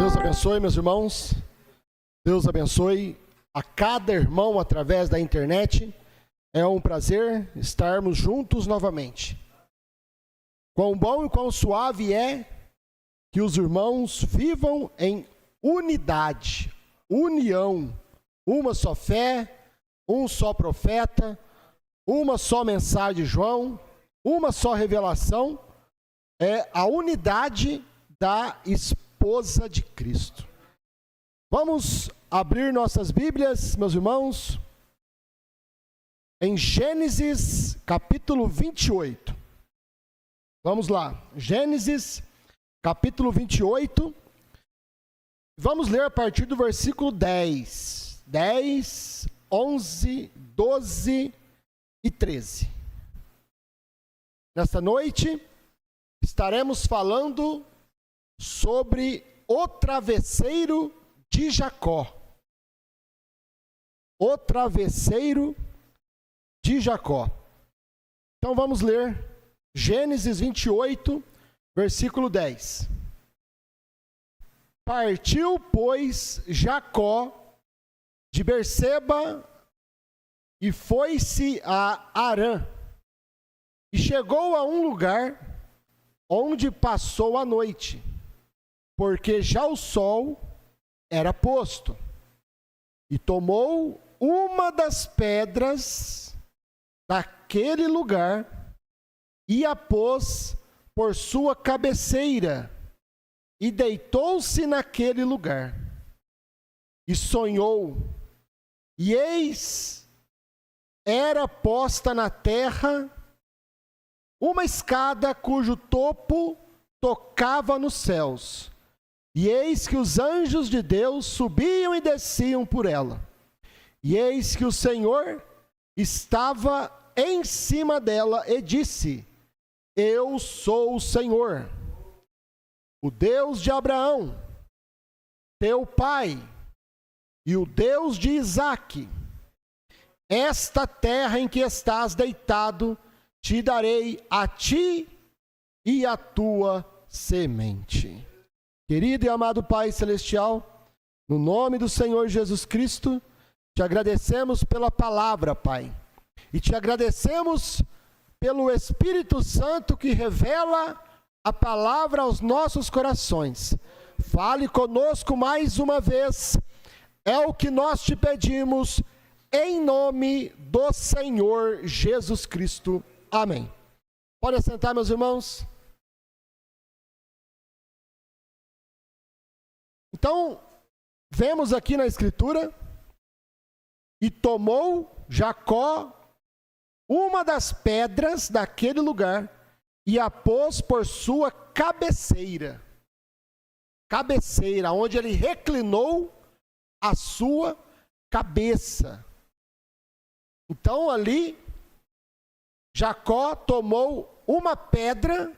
Deus abençoe, meus irmãos. Deus abençoe a cada irmão através da internet. É um prazer estarmos juntos novamente. Quão bom e quão suave é que os irmãos vivam em unidade, união, uma só fé, um só profeta, uma só mensagem de João, uma só revelação, é a unidade da esposa de Cristo. Vamos abrir nossas Bíblias, meus irmãos, em Gênesis capítulo 28. Vamos lá, Gênesis capítulo 28. Vamos ler a partir do versículo 10, 11, 12 e 13. Nesta noite, estaremos falando sobre o travesseiro de Jacó. O travesseiro de Jacó. Então vamos ler Gênesis 28, versículo 10. Partiu, pois, Jacó de Berseba e foi-se a Harã. E chegou a um lugar onde passou a noite, porque já o sol era posto. E tomou uma das pedras daquele lugar e a pôs por sua cabeceira, e deitou-se naquele lugar. E sonhou, e eis, era posta na terra uma escada cujo topo tocava nos céus. E eis que os anjos de Deus subiam e desciam por ela. E eis que o Senhor estava em cima dela e disse: Eu sou o Senhor, o Deus de Abraão, teu pai, e o Deus de Isaque. Esta terra em que estás deitado, te darei a ti e a tua semente. Querido e amado Pai Celestial, no nome do Senhor Jesus Cristo, te agradecemos pela palavra, Pai. E te agradecemos pelo Espírito Santo que revela a palavra aos nossos corações. Fale conosco mais uma vez, é o que nós te pedimos, em nome do Senhor Jesus Cristo. Amém. Pode assentar, meus irmãos. Então, vemos aqui na Escritura, e tomou Jacó uma das pedras daquele lugar e a pôs por sua cabeceira. Cabeceira, onde ele reclinou a sua cabeça. Então, ali, Jacó tomou uma pedra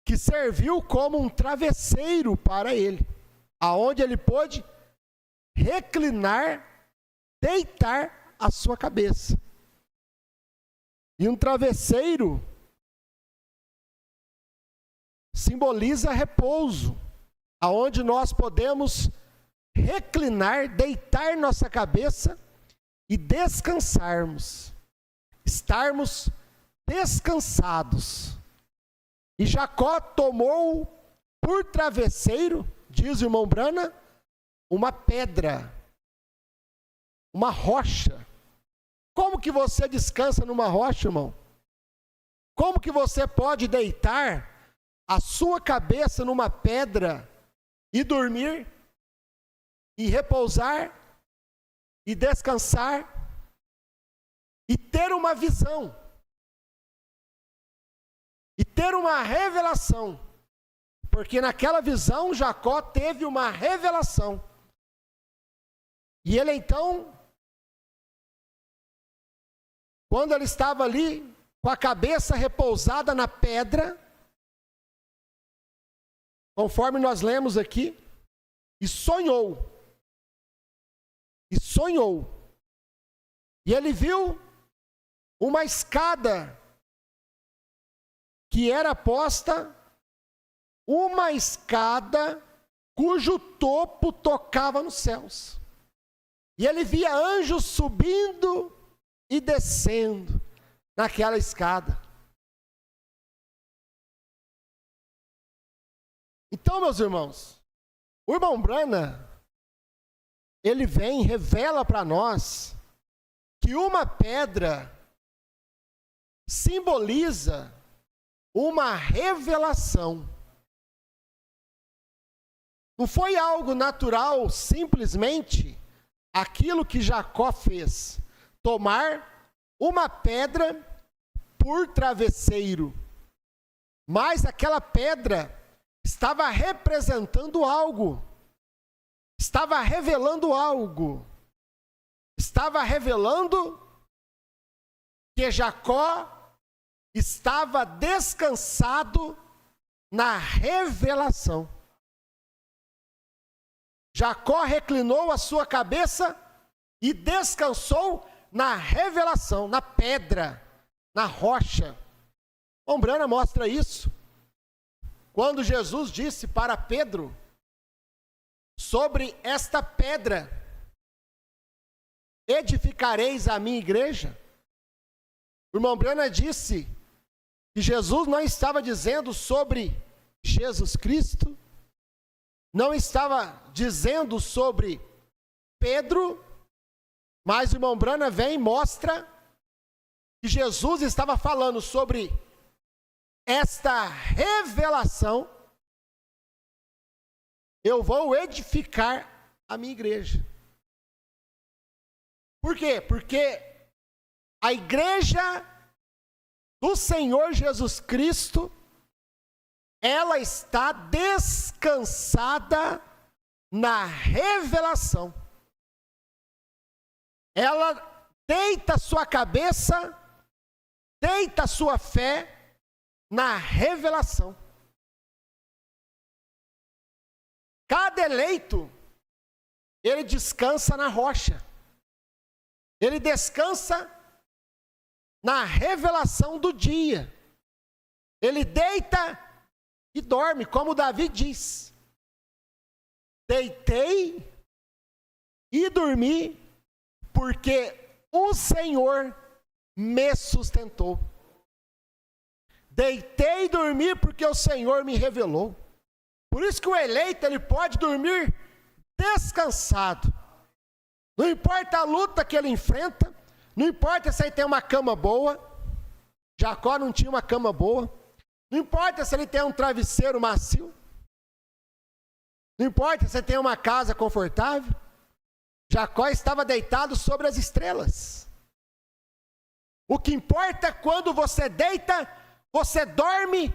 que serviu como um travesseiro para ele, aonde ele pôde reclinar, deitar a sua cabeça. E um travesseiro simboliza repouso, aonde nós podemos reclinar, deitar nossa cabeça e descansarmos, estarmos descansados. E Jacó tomou por travesseiro, diz o irmão Brana, uma pedra, uma rocha. Como que você descansa numa rocha, irmão? Como que você pode deitar a sua cabeça numa pedra e dormir, e repousar, e descansar, e ter uma visão, e ter uma revelação? Porque naquela visão Jacó teve uma revelação. E ele então, quando ele estava ali, com a cabeça repousada na pedra, conforme nós lemos aqui, e sonhou. E ele viu uma escada que era posta uma escada cujo topo tocava nos céus. E ele via anjos subindo e descendo naquela escada. Então, meus irmãos, o irmão Branham, ele vem e revela para nós que uma pedra simboliza uma revelação. Não foi algo natural, simplesmente, aquilo que Jacó fez, tomar uma pedra por travesseiro. Mas aquela pedra estava representando algo, estava revelando algo, estava revelando que Jacó estava descansado na revelação. Jacó reclinou a sua cabeça e descansou na revelação, na pedra, na rocha. O Branham mostra isso. Quando Jesus disse para Pedro sobre esta pedra, edificareis a minha igreja. O irmão Branham disse que Jesus não estava dizendo sobre Jesus Cristo, não estava dizendo sobre Pedro, mas o irmão Branham vem e mostra que Jesus estava falando sobre esta revelação. Eu vou edificar a minha igreja. Por quê? Porque a igreja do Senhor Jesus Cristo, ela está descansada na revelação. Ela deita sua cabeça, deita sua fé na revelação. Cada eleito, ele descansa na rocha. Ele descansa na revelação do dia. Ele deita e dorme, como Davi diz: deitei e dormi, porque o Senhor me sustentou. Deitei e dormi, porque o Senhor me revelou. Por isso que o eleito, ele pode dormir descansado. Não importa a luta que ele enfrenta, não importa se ele tem uma cama boa. Jacó não tinha uma cama boa. Não importa se ele tem um travesseiro macio. Não importa se ele tem uma casa confortável. Jacó estava deitado sobre as estrelas. O que importa é quando você deita, você dorme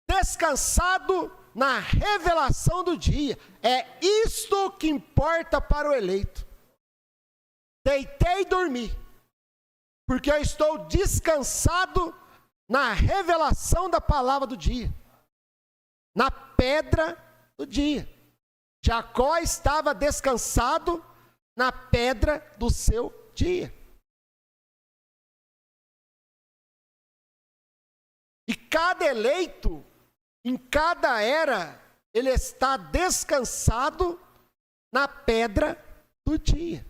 descansado na revelação do dia. É isto que importa para o eleito. Deitei e dormi, porque eu estou descansado na revelação da palavra do dia, na pedra do dia. Jacó estava descansado na pedra do seu dia. E cada eleito, em cada era, ele está descansado na pedra do dia.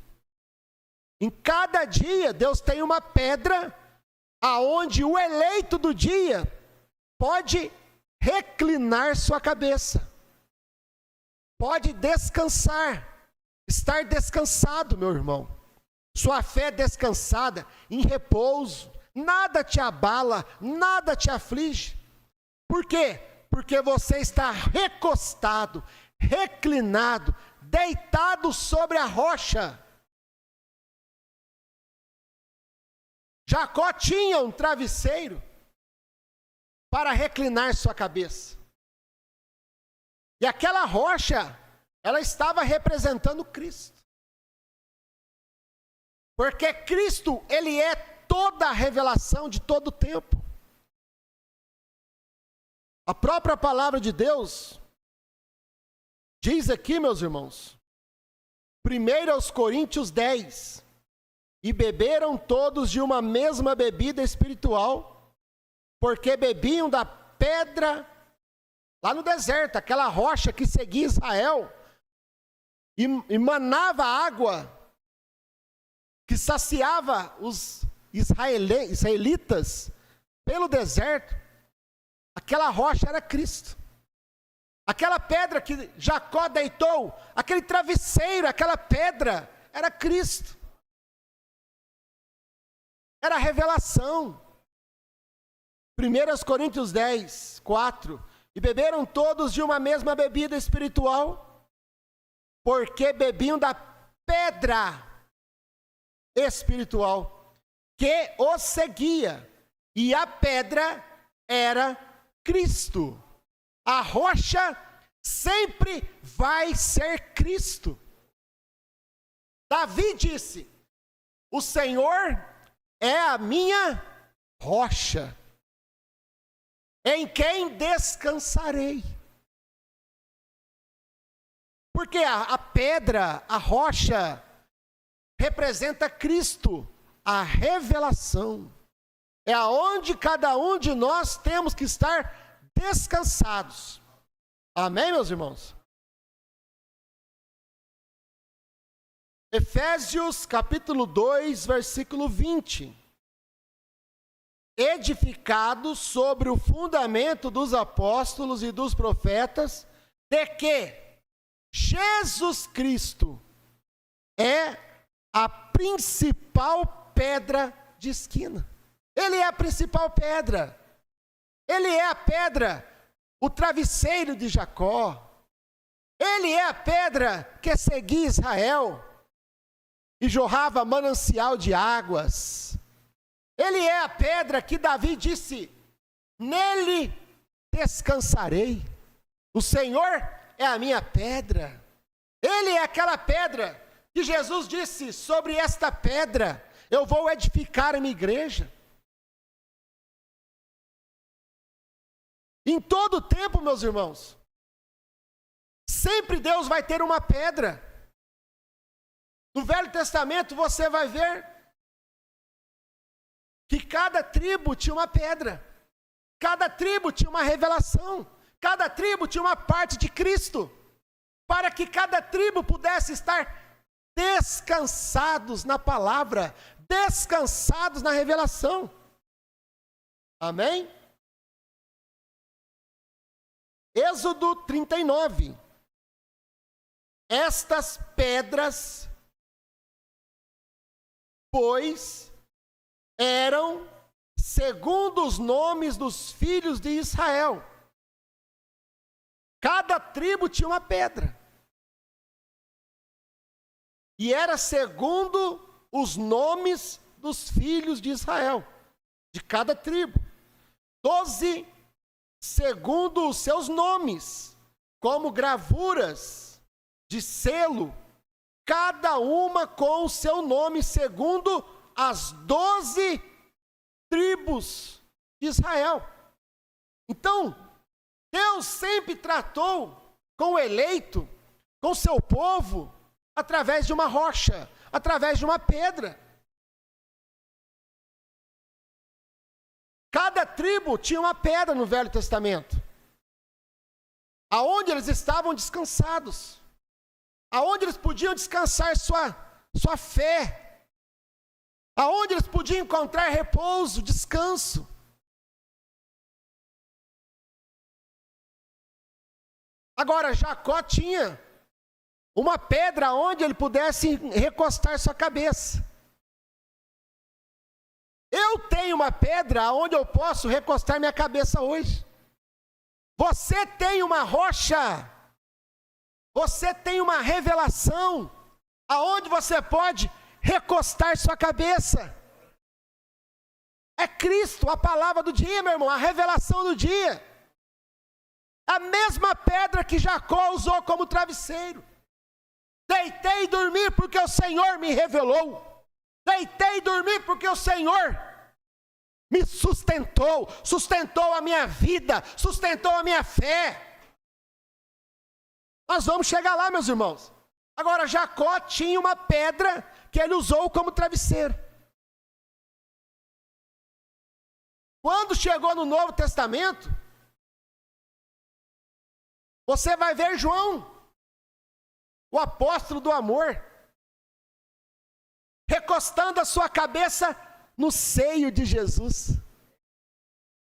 Em cada dia, Deus tem uma pedra aonde o eleito do dia pode reclinar sua cabeça, pode descansar, estar descansado, meu irmão. Sua fé descansada, em repouso, nada te abala, nada te aflige. Por quê? Porque você está recostado, reclinado, deitado sobre a rocha. Jacó tinha um travesseiro para reclinar sua cabeça. E aquela rocha, ela estava representando Cristo. Porque Cristo, ele é toda a revelação de todo o tempo. A própria palavra de Deus diz aqui, meus irmãos, 1 aos Coríntios 10, e beberam todos de uma mesma bebida espiritual, porque bebiam da pedra lá no deserto, aquela rocha que seguia Israel e manava água que saciava os israelitas pelo deserto. Aquela rocha era Cristo. Aquela pedra que Jacó deitou, aquele travesseiro, aquela pedra, era Cristo. Era a revelação. 1 Coríntios 10, 4. E beberam todos de uma mesma bebida espiritual, porque bebiam da pedra espiritual que os seguia. E a pedra era Cristo. A rocha sempre vai ser Cristo. Davi disse: o Senhor é a minha rocha, em quem descansarei. Porque a pedra, a rocha, representa Cristo, a revelação. É aonde cada um de nós temos que estar descansados. Amém, meus irmãos? Efésios capítulo 2, versículo 20. Edificados sobre o fundamento dos apóstolos e dos profetas, de que Jesus Cristo é a principal pedra de esquina. Ele é a principal pedra. Ele é a pedra, o travesseiro de Jacó. Ele é a pedra que seguia Israel e jorrava manancial de águas. Ele é a pedra que Davi disse: nele descansarei. O Senhor é a minha pedra. Ele é aquela pedra que Jesus disse: sobre esta pedra eu vou edificar a minha igreja. Em todo tempo, meus irmãos, sempre Deus vai ter uma pedra. No Velho Testamento você vai ver que cada tribo tinha uma pedra, cada tribo tinha uma revelação, cada tribo tinha uma parte de Cristo, para que cada tribo pudesse estar descansados na palavra, descansados na revelação. Amém? Êxodo 39. Estas pedras, pois, eram segundo os nomes dos filhos de Israel. Cada tribo tinha uma pedra. E era segundo os nomes dos filhos de Israel, de cada tribo. 12 segundo os seus nomes, como gravuras de selo, cada uma com o seu nome, segundo as 12 tribos de Israel. Então, Deus sempre tratou com o eleito, com o seu povo, através de uma rocha, através de uma pedra. Cada tribo tinha uma pedra no Velho Testamento, aonde eles estavam descansados, aonde eles podiam descansar sua fé, aonde eles podiam encontrar repouso, descanso. Agora, Jacó tinha uma pedra onde ele pudesse recostar sua cabeça. Eu tenho uma pedra onde eu posso recostar minha cabeça hoje. Você tem uma rocha, você tem uma revelação, aonde você pode recostar sua cabeça. É Cristo, a palavra do dia, meu irmão, a revelação do dia. A mesma pedra que Jacó usou como travesseiro. Deitei e dormi porque o Senhor me revelou. Deitei e dormi porque o Senhor me sustentou, sustentou a minha vida, sustentou a minha fé. Nós vamos chegar lá, meus irmãos. Agora, Jacó tinha uma pedra que ele usou como travesseiro. Quando chegou no Novo Testamento, Você vai ver João, o apóstolo do amor, recostando a sua cabeça no seio de Jesus.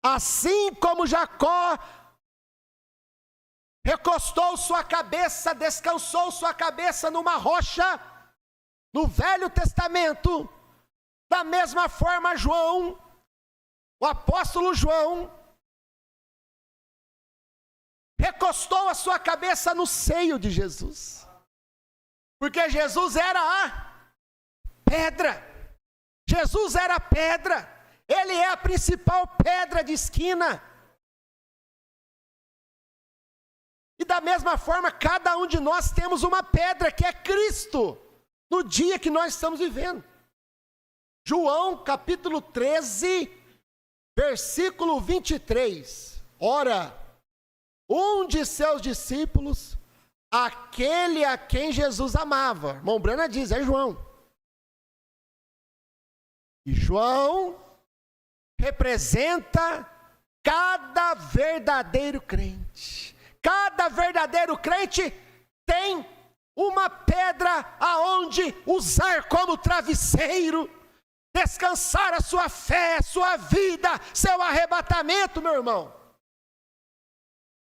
Assim como Jacó recostou sua cabeça, descansou sua cabeça numa rocha, no Velho Testamento, da mesma forma João, o apóstolo João, recostou a sua cabeça no seio de Jesus, porque Jesus era a pedra, Jesus era a pedra, Ele é a principal pedra de esquina. E da mesma forma, cada um de nós temos uma pedra que é Cristo, no dia que nós estamos vivendo. João capítulo 13, versículo 23. Ora, um de seus discípulos, aquele a quem Jesus amava, irmão Brana diz, é João. E João representa cada verdadeiro crente. Cada verdadeiro crente tem uma pedra aonde usar como travesseiro, descansar a sua fé, sua vida, seu arrebatamento, meu irmão.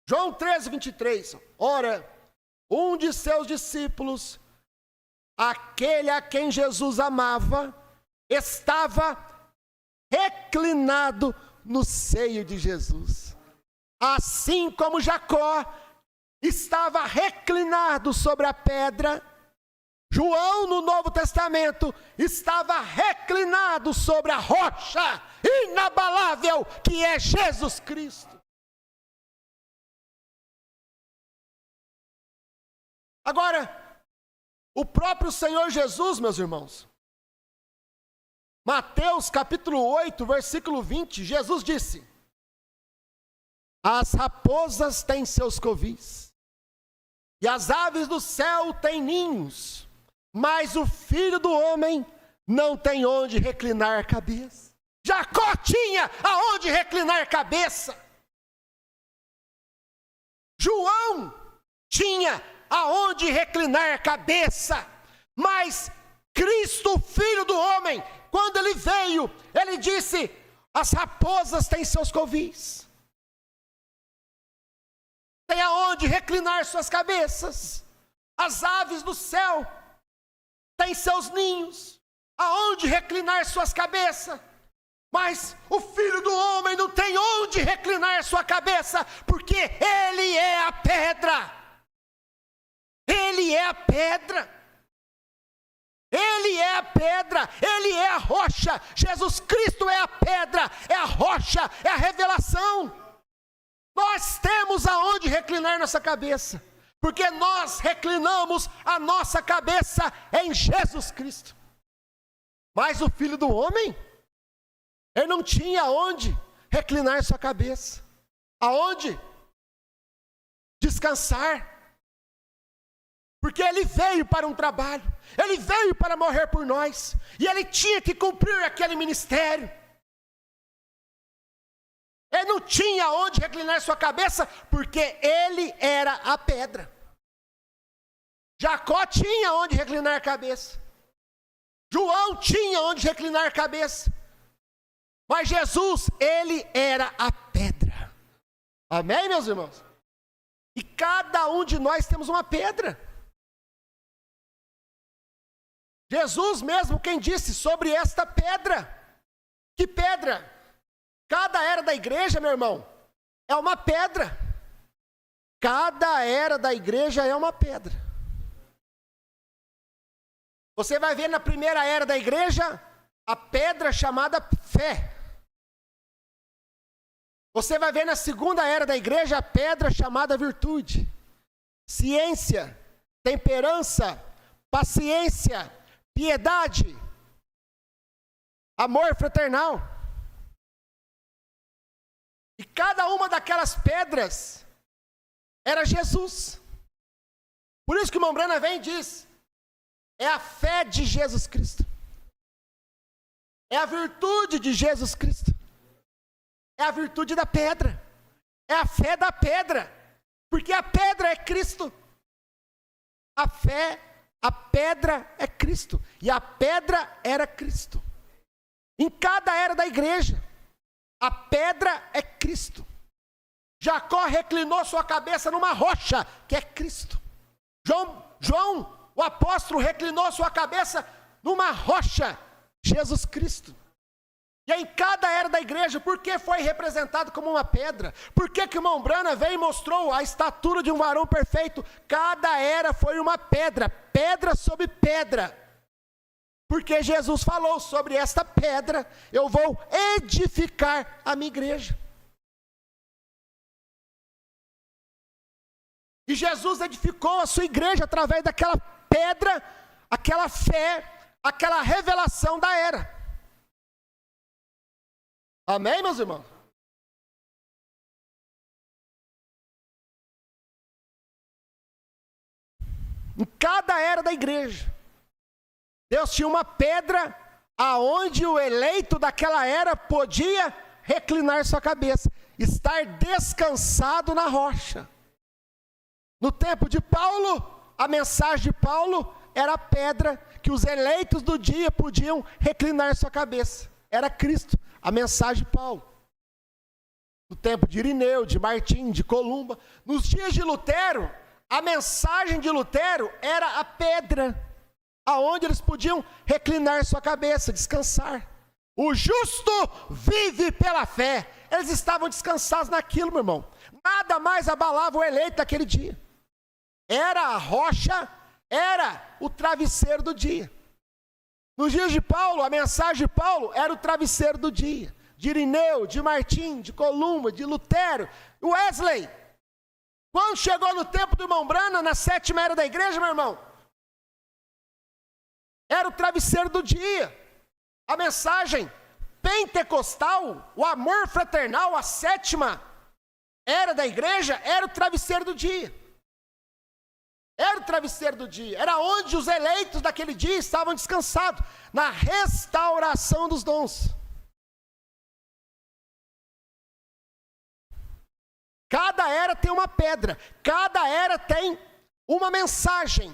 João 13, 23. Ora, um de seus discípulos, aquele a quem Jesus amava, estava reclinado no seio de Jesus. Assim como Jacó estava reclinado sobre a pedra, João no Novo Testamento estava reclinado sobre a rocha inabalável que é Jesus Cristo. Agora, o próprio Senhor Jesus, meus irmãos, Mateus capítulo 8, versículo 20, Jesus disse: as raposas têm seus covis, e as aves do céu têm ninhos, mas o Filho do Homem não tem onde reclinar a cabeça. Jacó tinha aonde reclinar a cabeça. João tinha aonde reclinar a cabeça, mas Cristo, Filho do Homem, quando ele veio, ele disse: as raposas têm seus covis, tem aonde reclinar suas cabeças. As aves do céu têm seus ninhos, aonde reclinar suas cabeças. Mas o Filho do Homem não tem onde reclinar sua cabeça, porque Ele é a pedra. Ele é a pedra. Ele é a pedra, Ele é a rocha. Jesus Cristo é a pedra, é a rocha, é a revelação. Nós temos aonde reclinar nossa cabeça, porque nós reclinamos a nossa cabeça em Jesus Cristo. Mas o Filho do Homem, ele não tinha aonde reclinar sua cabeça, aonde descansar, porque ele veio para um trabalho, ele veio para morrer por nós, e ele tinha que cumprir aquele ministério. Ele não tinha onde reclinar sua cabeça, porque ele era a pedra. Jacó tinha onde reclinar a cabeça. João tinha onde reclinar a cabeça. Mas Jesus, ele era a pedra. Amém, meus irmãos? E cada um de nós temos uma pedra. Jesus mesmo quem disse sobre esta pedra. Que pedra? Cada era da igreja, meu irmão, é uma pedra. Cada era da igreja é uma pedra. Você vai ver na primeira era da igreja a pedra chamada fé. Você vai ver na segunda era da igreja a pedra chamada virtude, ciência, temperança, paciência, piedade, amor fraternal. E cada uma daquelas pedras era Jesus. Por isso que o irmão Brana vem e diz: é a fé de Jesus Cristo, é a virtude de Jesus Cristo, é a virtude da pedra, é a fé da pedra. Porque a pedra é Cristo. A fé, a pedra é Cristo. E a pedra era Cristo. Em cada era da igreja, a pedra é Cristo. Jacó reclinou sua cabeça numa rocha, que é Cristo. João, o apóstolo, reclinou sua cabeça numa rocha, Jesus Cristo. E em cada era da igreja, por que foi representado como uma pedra? Por que que o irmão Branham veio e mostrou a estatura de um varão perfeito? Cada era foi uma pedra, pedra sobre pedra. Porque Jesus falou sobre esta pedra, eu vou edificar a minha igreja. E Jesus edificou a sua igreja através daquela pedra, aquela fé, aquela revelação da era. Amém, meus irmãos? Em cada era da igreja, Deus tinha uma pedra aonde o eleito daquela era podia reclinar sua cabeça, estar descansado na rocha. No tempo de Paulo, a mensagem de Paulo era a pedra que os eleitos do dia podiam reclinar sua cabeça. Era Cristo, a mensagem de Paulo. No tempo de Irineu, de Martim, de Columba. Nos dias de Lutero, a mensagem de Lutero era a pedra, aonde eles podiam reclinar sua cabeça, descansar. O justo vive pela fé. Eles estavam descansados naquilo, meu irmão. Nada mais abalava o eleito daquele dia. Era a rocha, era o travesseiro do dia. Nos dias de Paulo, a mensagem de Paulo era o travesseiro do dia. De Irineu, de Martim, de Columba, de Lutero, Wesley. Quando chegou no tempo do irmão Branham, na 7ª era da igreja, meu irmão, era o travesseiro do dia. A mensagem pentecostal, o amor fraternal, a 7ª era da igreja, era o travesseiro do dia. Era o travesseiro do dia, era onde os eleitos daquele dia estavam descansados, na restauração dos dons. Cada era tem uma pedra, cada era tem uma mensagem,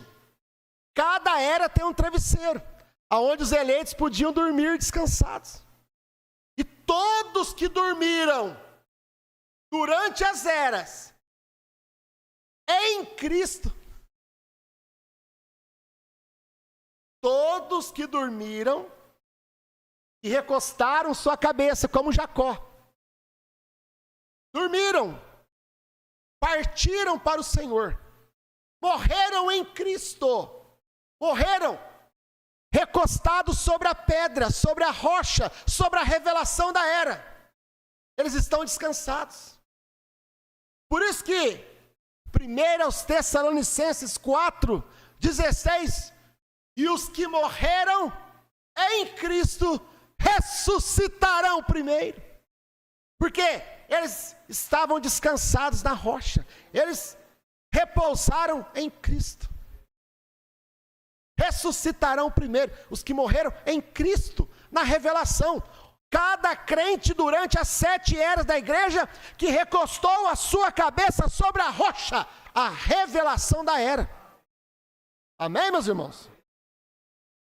cada era tem um travesseiro, aonde os eleitos podiam dormir descansados. E todos que dormiram durante as eras em Cristo, todos que dormiram e recostaram sua cabeça, como Jacó, dormiram, partiram para o Senhor, morreram em Cristo, morreram recostados sobre a pedra, sobre a rocha, sobre a revelação da era. Eles estão descansados. Por isso que 1 Tessalonicenses 4:16, e os que morreram em Cristo ressuscitarão primeiro. Porque eles estavam descansados na rocha. Eles repousaram em Cristo. Ressuscitarão primeiro os que morreram em Cristo, na revelação. Cada crente durante as 7 eras da igreja que recostou a sua cabeça sobre a rocha, a revelação da era. Amém, meus irmãos?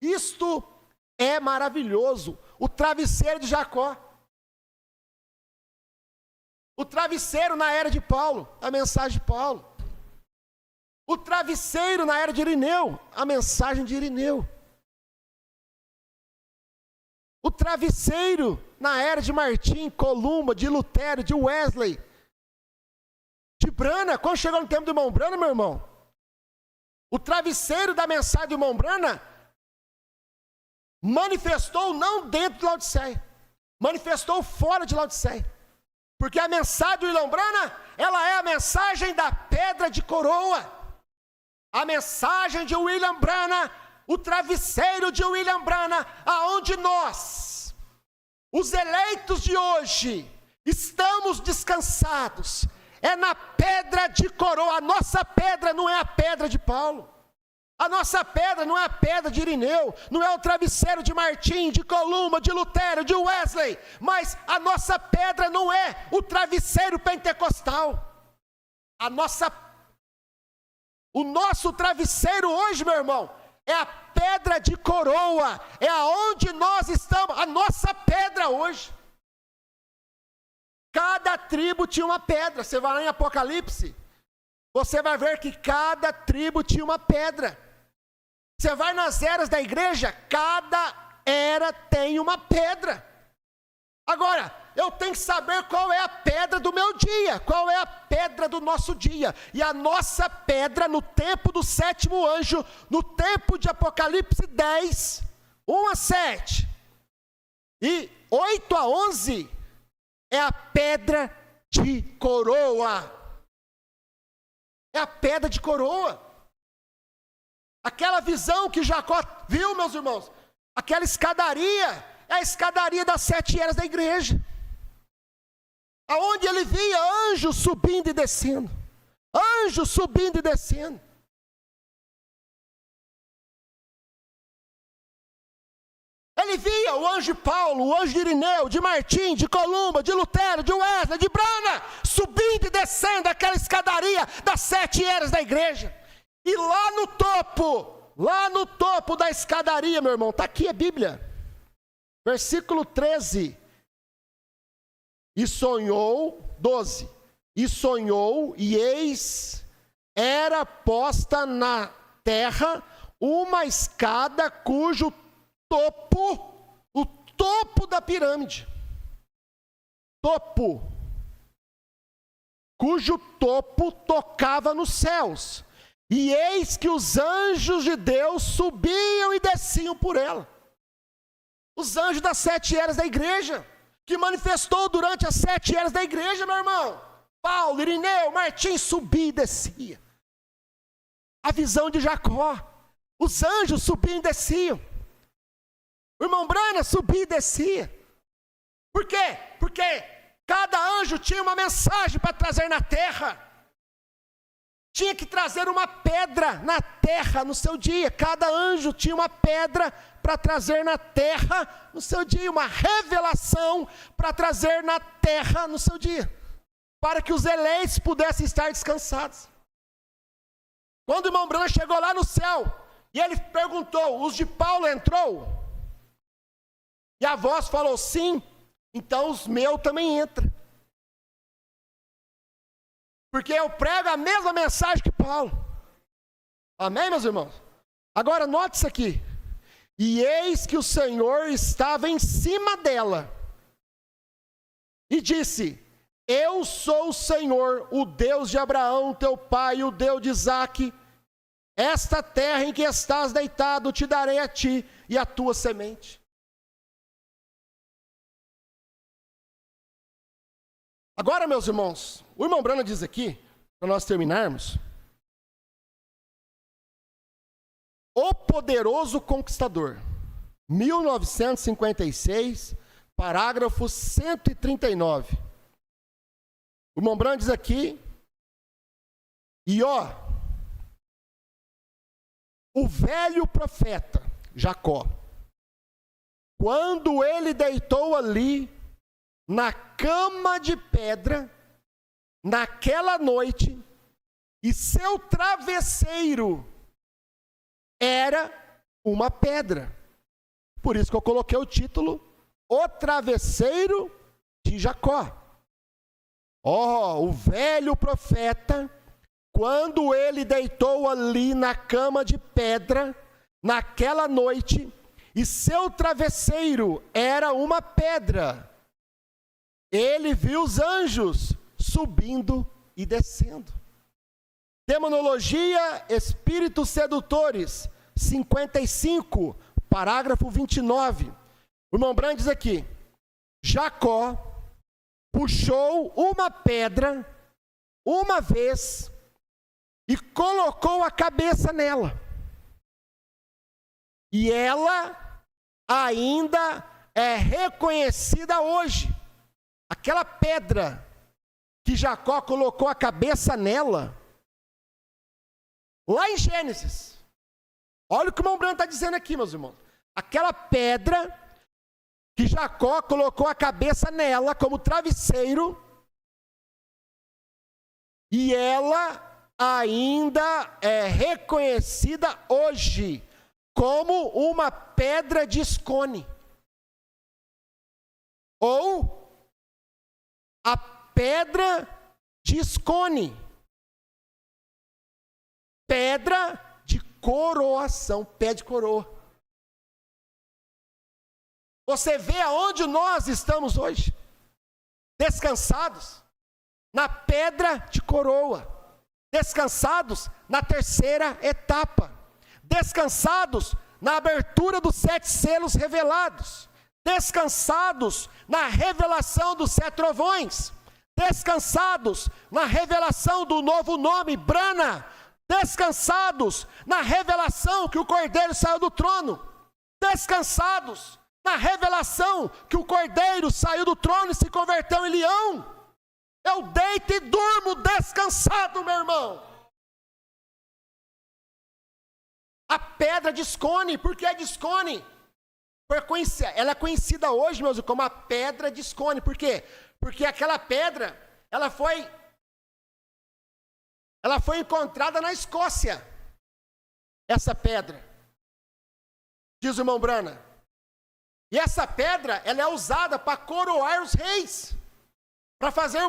Isto é maravilhoso. O travesseiro de Jacó. O travesseiro na era de Paulo, a mensagem de Paulo. O travesseiro na era de Irineu, a mensagem de Irineu. O travesseiro na era de Martim, Columba, de Lutero, de Wesley, de Branham. Quando chegou no tempo do irmão Branham, meu irmão, o travesseiro da mensagem do irmão Branham manifestou não dentro de Laodiceia, manifestou fora de Laodiceia. Porque a mensagem do irmão Branham, ela é a mensagem da pedra de coroa. A mensagem de William Branham, o travesseiro de William Branham, aonde nós, os eleitos de hoje, estamos descansados. É na pedra de coroa. A nossa pedra não é a pedra de Paulo. A nossa pedra não é a pedra de Irineu, não é o travesseiro de Martim, de Columba, de Lutero, de Wesley, mas a nossa pedra não é o travesseiro pentecostal. O nosso travesseiro hoje, meu irmão, é a pedra de coroa, é aonde nós estamos, a nossa pedra hoje. Cada tribo tinha uma pedra. Você vai lá em Apocalipse, você vai ver que cada tribo tinha uma pedra. Você vai nas eras da igreja, cada era tem uma pedra. Agora, eu tenho que saber qual é a pedra do meu dia, qual é a pedra do nosso dia. E a nossa pedra no tempo do sétimo anjo, no tempo de Apocalipse 10, 1 a 7 e 8 a 11, é a pedra de coroa. É a pedra de coroa. Aquela visão que Jacó viu, meus irmãos, aquela escadaria, é a escadaria das 7 eras da igreja. Aonde ele via anjos subindo e descendo. Anjos subindo e descendo. Ele via o anjo de Paulo, o anjo de Irineu, de Martim, de Columba, de Lutero, de Wesley, de Brana, subindo e descendo aquela escadaria das 7 eras da igreja. E lá no topo da escadaria, meu irmão, está aqui a Bíblia. Versículo 13. E sonhou, 12. E sonhou, e eis, era posta na terra uma escada cujo topo, o topo da pirâmide, cujo topo tocava nos céus. E eis que os anjos de Deus subiam e desciam por ela. Os anjos das 7 eras da igreja, que manifestou durante as 7 eras da igreja, meu irmão. Paulo, Irineu, Martim, subia e descia. A visão de Jacó. Os anjos subiam e desciam. O irmão Brana subia e descia. Por quê? Porque cada anjo tinha uma mensagem para trazer na terra. Tinha que trazer uma pedra na terra no seu dia. Cada anjo tinha uma pedra para trazer na terra no seu dia. Uma revelação para trazer na terra no seu dia. Para que os eleitos pudessem estar descansados. Quando o irmão Branham chegou lá no céu, e ele perguntou, os de Paulo entrou? E a voz falou, sim, então os meus também entram. Porque eu prego a mesma mensagem que Paulo. Amém, meus irmãos? Agora note isso aqui. E eis que o Senhor estava em cima dela. E disse, eu sou o Senhor, o Deus de Abraão, teu pai, o Deus de Isaque. Esta terra em que estás deitado, te darei a ti e a tua semente. Agora, meus irmãos, o irmão Brana diz aqui, para nós terminarmos, O Poderoso Conquistador, 1956, parágrafo 139. O irmão Brana diz aqui, e o velho profeta Jacó, quando ele deitou ali, na cama de pedra, naquela noite, e seu travesseiro era uma pedra. Por isso que eu coloquei o título, O Travesseiro de Jacó. O velho profeta, quando ele deitou ali na cama de pedra, naquela noite, e seu travesseiro era uma pedra, ele viu os anjos subindo e descendo. Demonologia, Espíritos Sedutores, 55, parágrafo 29. O irmão Brand diz aqui, Jacó puxou uma pedra uma vez e colocou a cabeça nela. E ela ainda é reconhecida hoje. Aquela pedra que Jacó colocou a cabeça nela, lá em Gênesis. Olha o que o irmão Branco está dizendo aqui, meus irmãos. Aquela pedra que Jacó colocou a cabeça nela como travesseiro, E ela ainda é reconhecida hoje como uma pedra de escone, ou a pedra de escone, pedra de coroação, pé de coroa. Você vê aonde nós estamos hoje? Descansados na pedra de coroa, descansados na terceira etapa, descansados na abertura dos 7 selos revelados, descansados na revelação dos 7 trovões, descansados na revelação do novo nome, Brana, descansados na revelação que o Cordeiro saiu do trono, descansados na revelação que o Cordeiro saiu do trono e se converteu em leão. Eu deito e durmo descansado, meu irmão. A pedra de escone, por que de escone? Ela é conhecida hoje, meus irmãos, como a pedra de escone. Por quê? Porque aquela pedra, ela foi encontrada na Escócia. Essa pedra, diz o irmão Brana. E essa pedra, ela é usada para coroar os reis, para fazer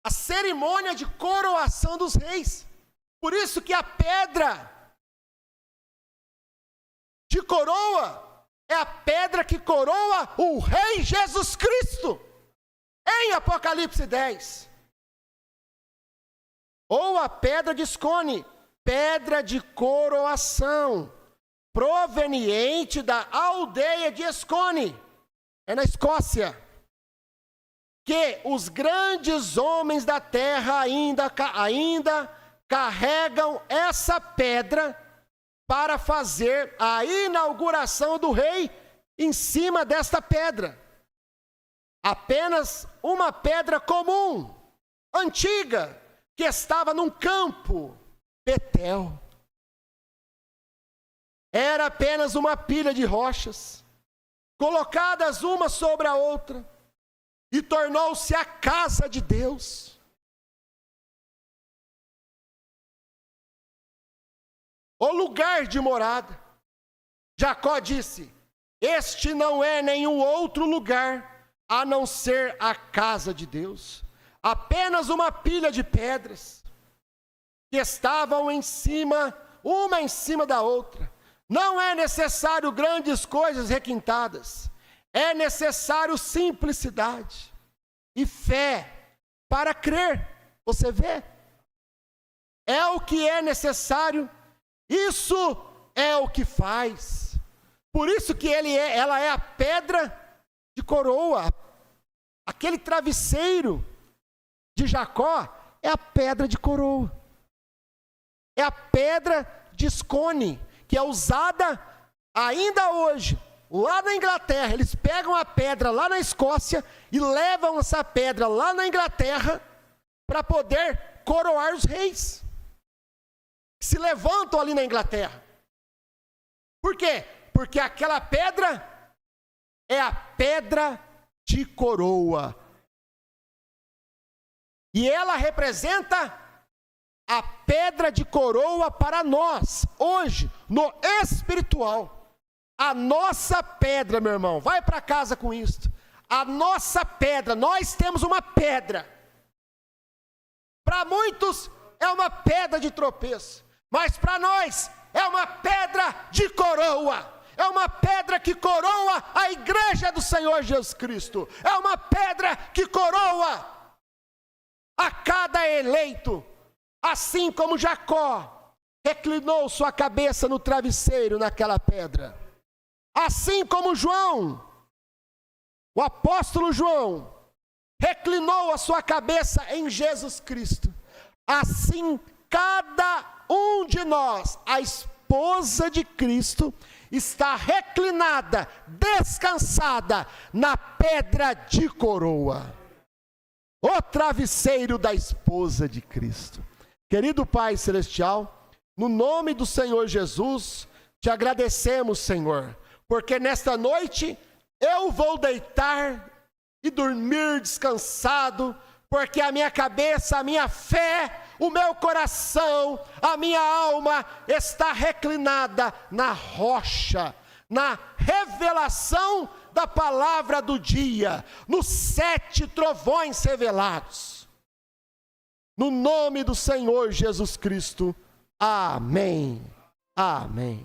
a cerimônia de coroação dos reis. Por isso que a pedra de coroa é a pedra que coroa o Rei Jesus Cristo, em Apocalipse 10. Ou a pedra de escone, pedra de coroação, proveniente da aldeia de Escone, é na Escócia, que os grandes homens da terra ainda carregam essa pedra para fazer a inauguração do rei em cima desta pedra. Apenas uma pedra comum, antiga, que estava num campo, Betel. Era apenas uma pilha de rochas, colocadas uma sobre a outra, e tornou-se a casa de Deus. O lugar de morada. Jacó disse: este não é nenhum outro lugar, a não ser a casa de Deus. Apenas uma pilha de pedras, que estavam em cima, uma em cima da outra. Não é necessário grandes coisas requintadas, é necessário simplicidade e fé para crer. Você vê? É o que é necessário, isso é o que faz. Por isso que ela é a pedra de coroa, aquele travesseiro de Jacó é a pedra de coroa, é a pedra de escone, que é usada ainda hoje, lá na Inglaterra. Eles pegam a pedra lá na Escócia e levam essa pedra lá na Inglaterra para poder coroar os reis que se levantam ali na Inglaterra. Por quê? Porque aquela pedra é a pedra de coroa. E ela representa a pedra de coroa para nós, hoje, no espiritual. A nossa pedra, meu irmão, vai para casa com isso. A nossa pedra, nós temos uma pedra. Para muitos é uma pedra de tropeço, mas para nós é uma pedra de coroa. É uma pedra que coroa a igreja do Senhor Jesus Cristo. É uma pedra que coroa a cada eleito. Assim como Jacó reclinou sua cabeça no travesseiro naquela pedra. Assim como João, o apóstolo João, reclinou a sua cabeça em Jesus Cristo. Assim cada um de nós, a esposa de Cristo, está reclinada, descansada na pedra de coroa. O travesseiro da esposa de Cristo. Querido Pai Celestial, no nome do Senhor Jesus, te agradecemos, Senhor, porque nesta noite eu vou deitar e dormir descansado, porque a minha cabeça, a minha fé, o meu coração, a minha alma está reclinada na rocha, na revelação da palavra do dia, nos 7 trovões revelados. No nome do Senhor Jesus Cristo. Amém. Amém.